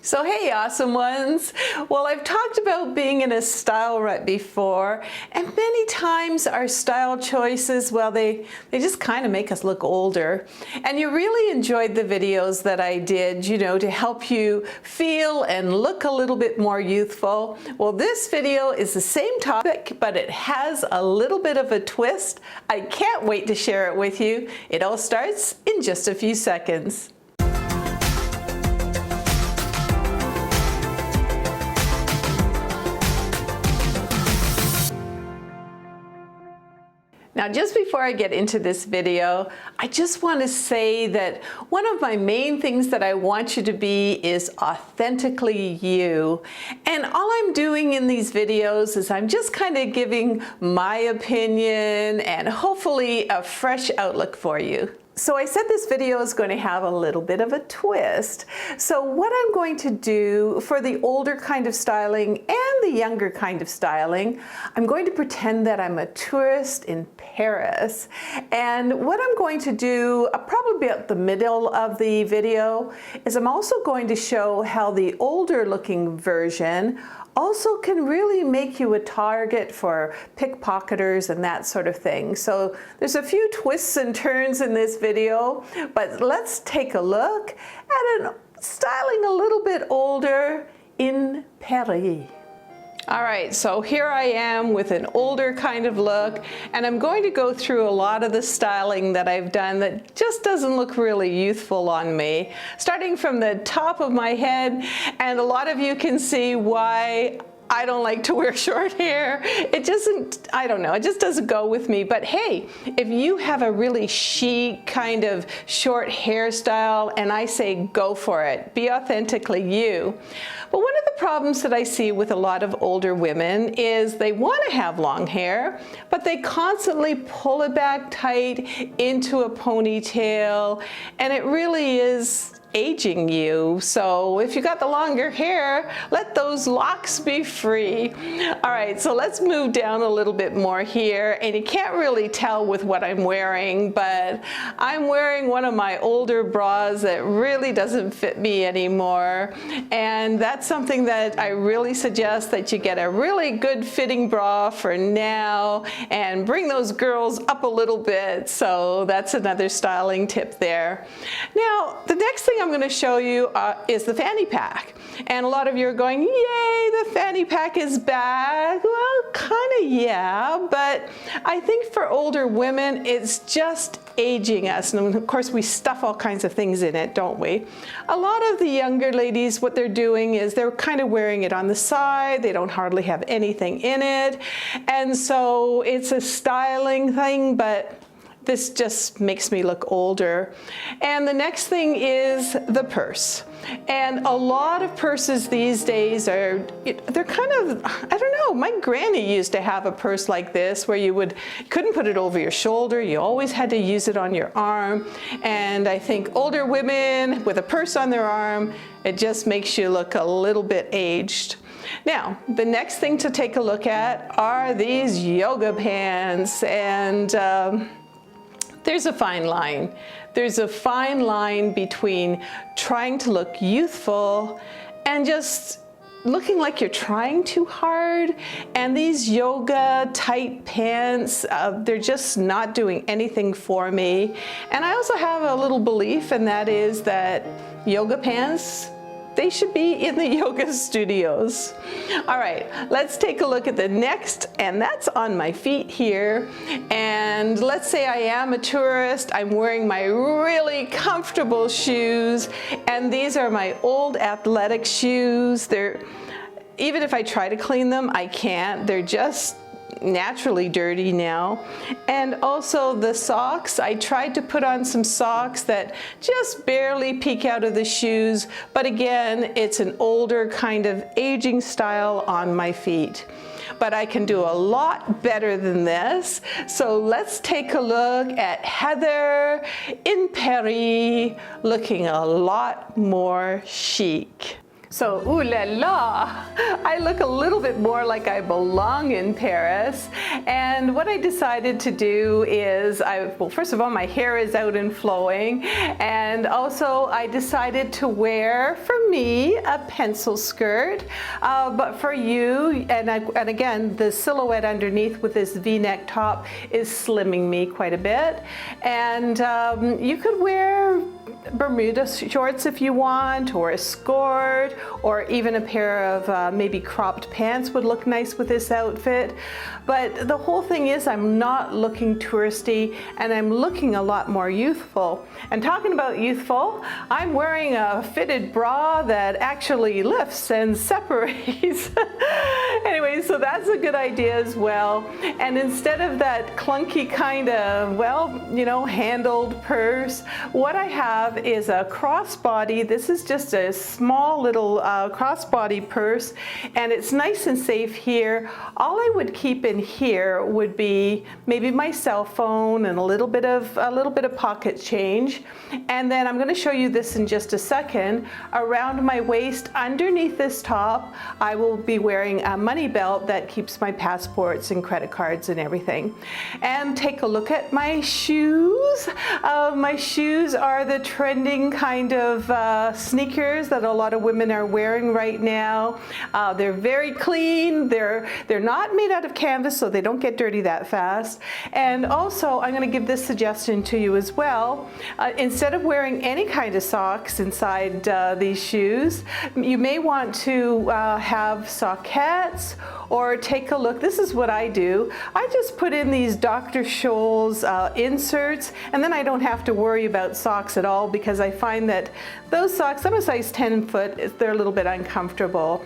So hey, awesome ones. Well, I've talked about being in a style rut before, and many times our style choices, well, they just kind of make us look older. And you really enjoyed the videos that I did, to help you feel and look a little bit more youthful. Well, this video is the same topic, but it has a little bit of a twist. I can't wait to share it with you. It all starts in just a few seconds. Now, just before I get into this video, I just want to say that one of my main things that I want you to be is authentically you. And all I'm doing in these videos is I'm just kind of giving my opinion and hopefully a fresh outlook for you. So I said this video is going to have a little bit of a twist. So what I'm going to do for the older kind of styling and the younger kind of styling, I'm going to pretend that I'm a tourist in Paris. And what I'm going to do, probably about the middle of the video, is I'm also going to show how the older looking version also can really make you a target for pickpocketers and that sort of thing. So there's a few twists and turns in this video, but let's take a look at styling a little bit older in Paris. All right, so here I am with an older kind of look, and I'm going to go through a lot of the styling that I've done that just doesn't look really youthful on me. Starting from the top of my head, and a lot of you can see why I don't like to wear short hair. It just doesn't go with me. But hey, if you have a really chic kind of short hairstyle, and I say go for it, be authentically you. But one of the problems that I see with a lot of older women is they want to have long hair, but they constantly pull it back tight into a ponytail, and it really is aging you. So if you got the longer hair, let those locks be free. All right, so let's move down a little bit more here, and you can't really tell with what I'm wearing, but I'm wearing one of my older bras that really doesn't fit me anymore, and that's something that I really suggest that you get a really good fitting bra for now and bring those girls up a little bit. So that's another styling tip there. Now, the next thing I'm going to show you is the fanny pack. And a lot of you are going, yay, the fanny pack is back. Well, kind of, yeah, but I think for older women, it's just aging us. And of course, we stuff all kinds of things in it, don't we? A lot of the younger ladies, what they're doing is they're kind of wearing it on the side. They don't hardly have anything in it. And so it's a styling thing, but this just makes me look older. And the next thing is the purse. And a lot of purses these days they're kind of, I don't know, my granny used to have a purse like this where you couldn't put it over your shoulder. You always had to use it on your arm. And I think older women with a purse on their arm, it just makes you look a little bit aged. Now, the next thing to take a look at are these yoga pants, and there's a fine line. There's a fine line between trying to look youthful and just looking like you're trying too hard. And these yoga tight pants, they're just not doing anything for me. And I also have a little belief, and that is that yoga pants, they should be in the yoga studios. All right, let's take a look at the next, and that's on my feet here. And let's say I am a tourist. I'm wearing my really comfortable shoes, and these are my old athletic shoes. Even if I try to clean them, I can't. They're just naturally dirty now. And also the socks, I tried to put on some socks that just barely peek out of the shoes, but again, it's an older kind of aging style on my feet. But I can do a lot better than this. So let's take a look at Heather in Paris, looking a lot more chic. So, ooh la la, I look a little bit more like I belong in Paris. And what I decided to do is, well, first of all, my hair is out and flowing, and also I decided to wear, for me, a pencil skirt, but for you, and again, the silhouette underneath with this V-neck top is slimming me quite a bit, and you could wear Bermuda shorts if you want, or a skirt, or even a pair of maybe cropped pants would look nice with this outfit. But the whole thing is, I'm not looking touristy, and I'm looking a lot more youthful. And talking about youthful, I'm wearing a fitted bra that actually lifts and separates. Anyway, so that's a good idea as well. And instead of that clunky kind of, well, you know, handled purse, what I have is a crossbody. This is just a small little crossbody purse, and it's nice and safe here. All I would keep in here would be maybe my cell phone and a little bit of pocket change. And then I'm going to show you this in just a second. Around my waist, underneath this top, I will be wearing a money belt that keeps my passports and credit cards and everything. And take a look at my shoes. My shoes are the trending kind of sneakers that a lot of women are wearing right now. They're very clean. They're not made out of canvas, so they don't get dirty that fast. And also, I'm going to give this suggestion to you as well. Instead of wearing any kind of socks inside these shoes, you may want to have sockettes, or take a look. This is what I do. I just put in these Dr. Scholl's inserts, and then I don't have to worry about socks at all, because I find that those socks, I'm a size 10 foot, they're a little bit uncomfortable.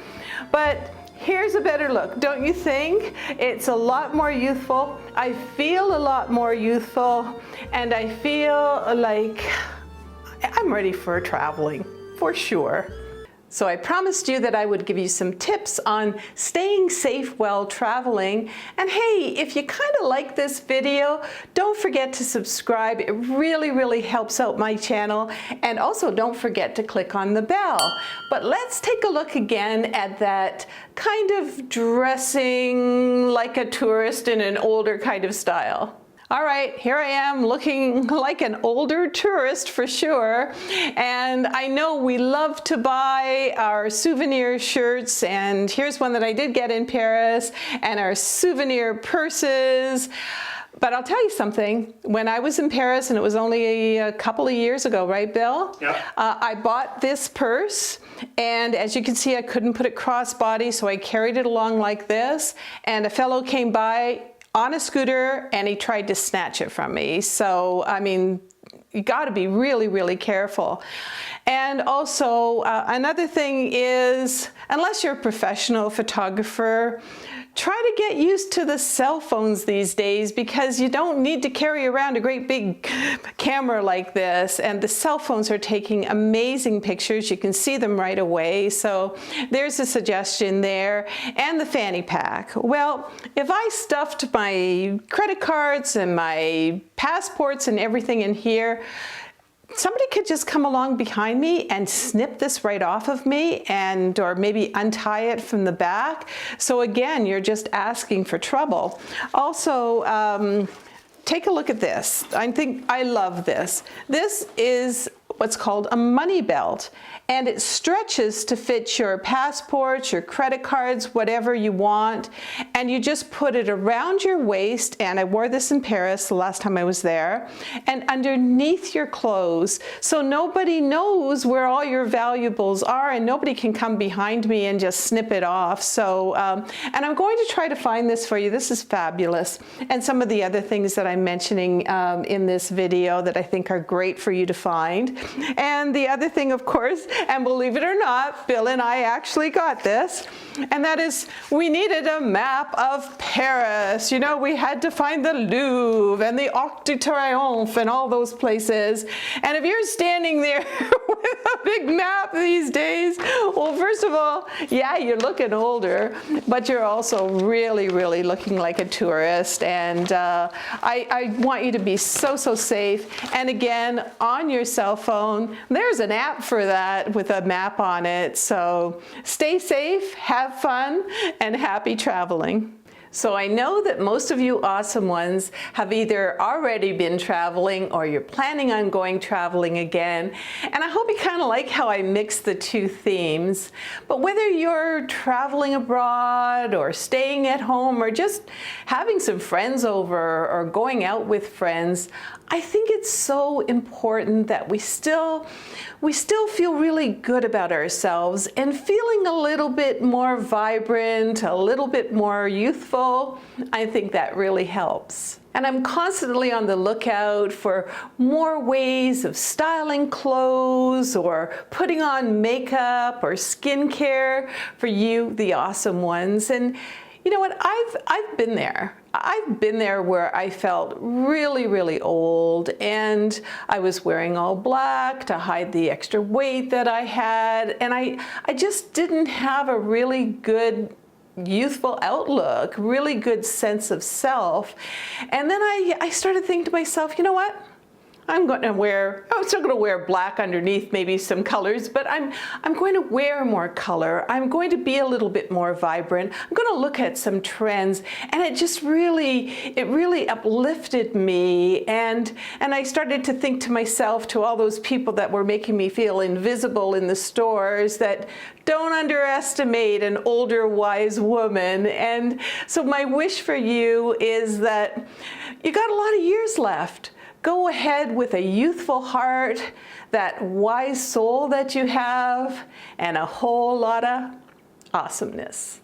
But here's a better look, don't you think? It's a lot more youthful. I feel a lot more youthful, and I feel like I'm ready for traveling, for sure. So I promised you that I would give you some tips on staying safe while traveling. And hey, if you kind of like this video, don't forget to subscribe. It really, really helps out my channel. And also don't forget to click on the bell. But let's take a look again at that kind of dressing like a tourist in an older kind of style. All right, here I am looking like an older tourist for sure. And I know we love to buy our souvenir shirts, and here's one that I did get in Paris, and our souvenir purses. But I'll tell you something, when I was in Paris, and it was only a couple of years ago, right, Bill? Yeah. I bought this purse, and as you can see, I couldn't put it crossbody, so I carried it along like this, and a fellow came by on a scooter, and he tried to snatch it from me. So, I mean, you got to be really, really careful. And also, another thing is, unless you're a professional photographer, try to get used to the cell phones these days, because you don't need to carry around a great big camera like this, and the cell phones are taking amazing pictures. You can see them right away. So there's a suggestion there. And the fanny pack. Well, if I stuffed my credit cards and my passports and everything in here, somebody could just come along behind me and snip this right off of me, or maybe untie it from the back. So again, you're just asking for trouble. Also, take a look at this. I love this. This is what's called a money belt, and it stretches to fit your passports, your credit cards, whatever you want, and you just put it around your waist. And I wore this in Paris the last time I was there, and underneath your clothes, so nobody knows where all your valuables are, and nobody can come behind me and just snip it off. So and I'm going to try to find this for you. This is fabulous, and some of the other things that I'm mentioning in this video that I think are great for you to find. And the other thing, of course, and believe it or not, Bill and I actually got this, and that is, we needed a map of Paris. You know, we had to find the Louvre and the Arc de Triomphe and all those places. And if you're standing there with a big map these days, well, first of all, yeah, you're looking older, but you're also really, really looking like a tourist. And I want you to be so, so safe. And again, on your cell phone, there's an app for that with a map on it. So stay safe, have fun, and happy traveling. So I know that most of you awesome ones have either already been traveling or you're planning on going traveling again. And I hope you kind of like how I mix the two themes. But whether you're traveling abroad or staying at home or just having some friends over or going out with friends, I think it's so important that we still feel really good about ourselves and feeling a little bit more vibrant, a little bit more youthful. I think that really helps. And I'm constantly on the lookout for more ways of styling clothes or putting on makeup or skincare for you, the awesome ones. And you know what? I've been there. I've been there where I felt really, really old, and I was wearing all black to hide the extra weight that I had, and I just didn't have a really good youthful outlook, really good sense of self. And then I started thinking to myself, you know what? I'm still going to wear black underneath, maybe some colors, but I'm going to wear more color. I'm going to be a little bit more vibrant. I'm going to look at some trends, and it really uplifted me. And I started to think to myself, to all those people that were making me feel invisible in the stores, that don't underestimate an older, wise woman. And so my wish for you is that you got a lot of years left. Go ahead with a youthful heart, that wise soul that you have, and a whole lot of awesomeness.